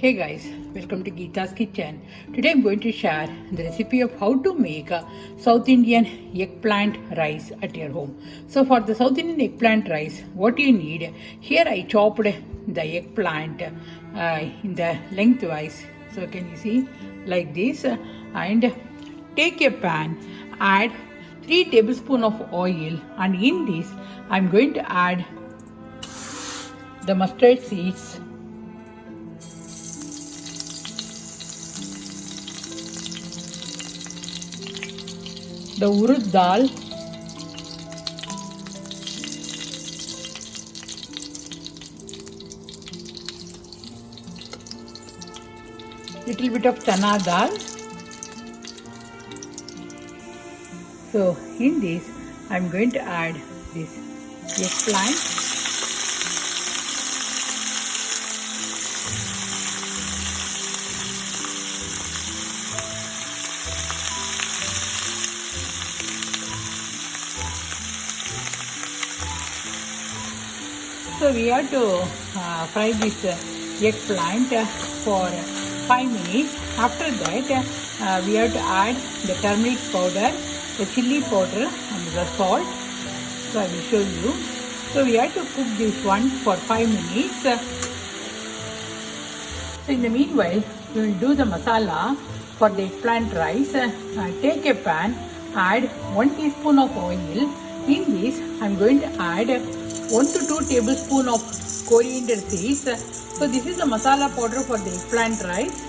Hey guys, welcome to Geeta's Kitchen. Today I'm going to share the recipe of how to make a South Indian eggplant rice at your home. So for the South Indian eggplant rice, what you need, here I chopped the eggplant in the lengthwise. So can you see like this, and take a pan, add 3 tablespoons of oil, and in this I'm going to add the mustard seeds, the urud dal, little bit of chana dal. So in this I'm going to add this eggplant, so we have to fry this eggplant for 5 minutes. After that we have to add the turmeric powder, the chili powder and the salt. So I will show you. So we have to cook this one for 5 minutes. So in the meanwhile, we will do the masala for the eggplant rice. Take a pan, add 1 teaspoon of oil. In this, I am going to add 1 to 2 tablespoons of coriander seeds. So this is the masala powder for the eggplant rice.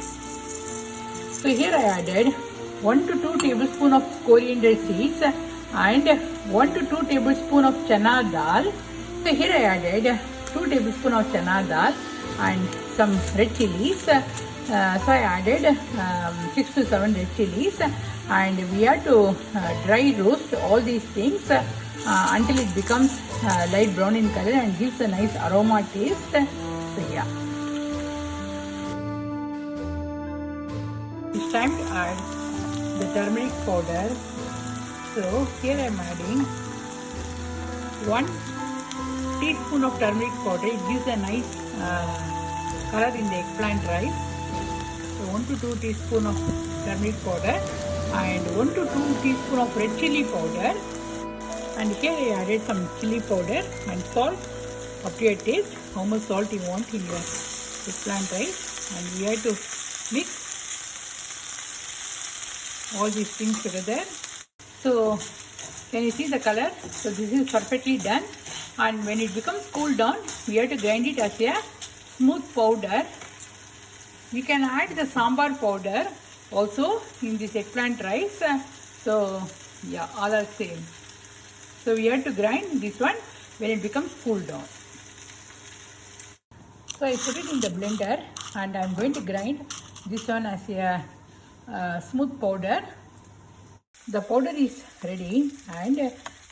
So here I added 1 to 2 tablespoons of coriander seeds and 1 to 2 tablespoons of chana dal. So here I added 2 tablespoons of chana dal and some red chilies. So I added 6 to 7 red chilies, and we have to dry roast all these things until it becomes light brown in color and gives a nice aroma taste. So yeah, it's time to add the turmeric powder. So here I am adding 1 teaspoon of turmeric powder. It gives a nice color in the eggplant rice. So 1 to 2 teaspoon of turmeric powder and 1 to 2 teaspoon of red chili powder. And here I added some chili powder and salt up to your taste, how much salt you want in your eggplant rice. And we have to mix all these things together. So can you see the color? So this is perfectly done. And when it becomes cooled down, we have to grind it as a smooth powder. We can add the sambar powder also in this eggplant rice. So yeah, all are same. So we have to grind this one when it becomes cooled down. So I put it in the blender and I am going to grind this one as a smooth powder. The powder is ready, and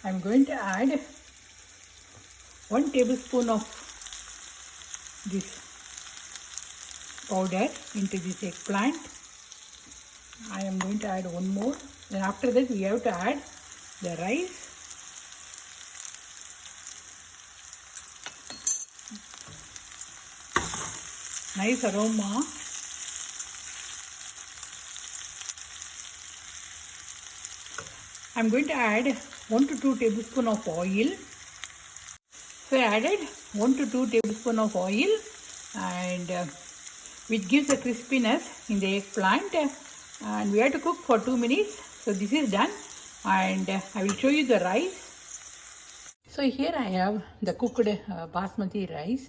I am going to add 1 tablespoon of this powder into this eggplant. I am going to add one more. Then after that we have to add the rice. Nice aroma. I am going to add 1 to 2 tablespoons of oil. So I added 1 to 2 tablespoons of oil, and which gives a crispiness in the eggplant, and we have to cook for 2 minutes. So this is done, and I will show you the rice. So here I have the cooked basmati rice.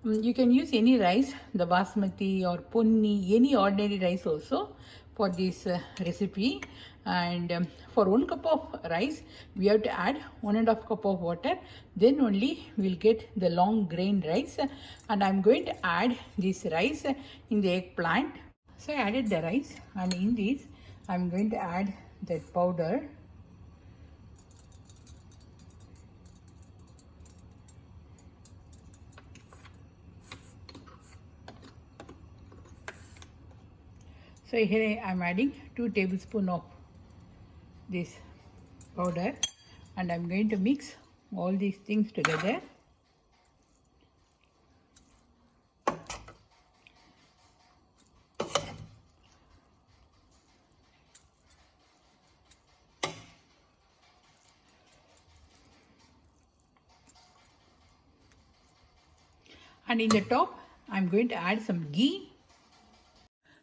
You can use any rice, the basmati or punni, any ordinary rice also for this recipe. And for 1 cup of rice we have to add 1.5 cup of water, then only we'll get the long grain rice. And I'm going to add this rice in the eggplant. So I added the rice, and in this I'm going to add that powder. So here I am adding 2 tablespoons of this powder, and I am going to mix all these things together. And in the top, I'm going to add some ghee.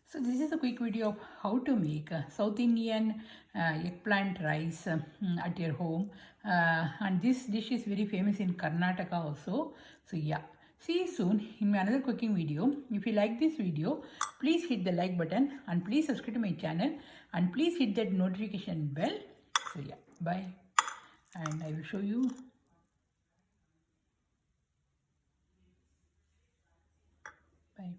So this is a quick video of how to make South Indian eggplant rice at your home. And this dish is very famous in Karnataka also. So yeah, see you soon in my another cooking video. If you like this video, please hit the like button and please subscribe to my channel and please hit that notification bell. So yeah, bye. And I will show you. Bye.